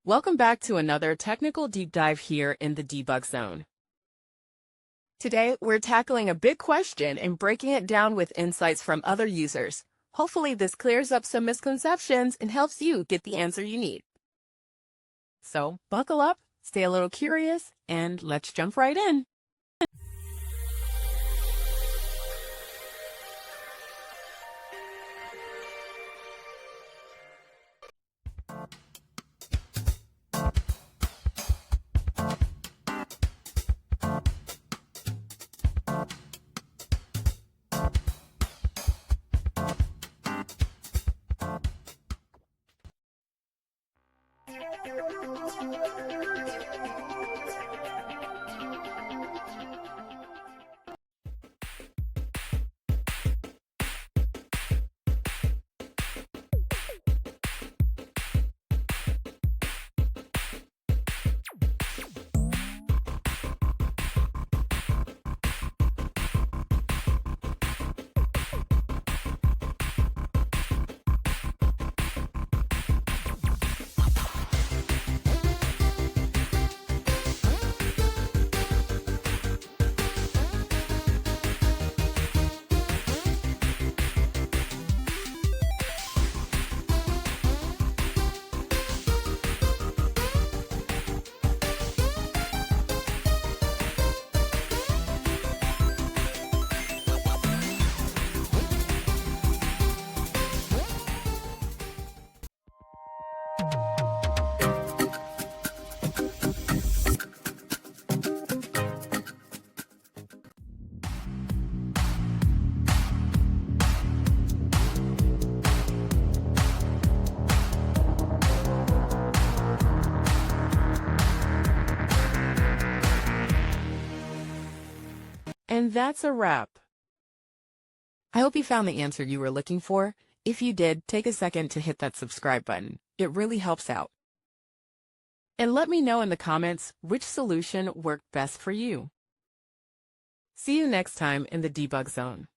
Welcome back to another technical deep dive here in the Debug Zone. Today, we're tackling a big question and breaking it down with insights from other users. Hopefully, this clears up some misconceptions and helps you get the answer you need. So, buckle up, stay a little curious, and let's jump right in. And that's a wrap. I hope you found the answer you were looking for. If you did, take a second to hit that subscribe button. It really helps out. And let me know in the comments which solution worked best for you. See you next time in the Debug Zone.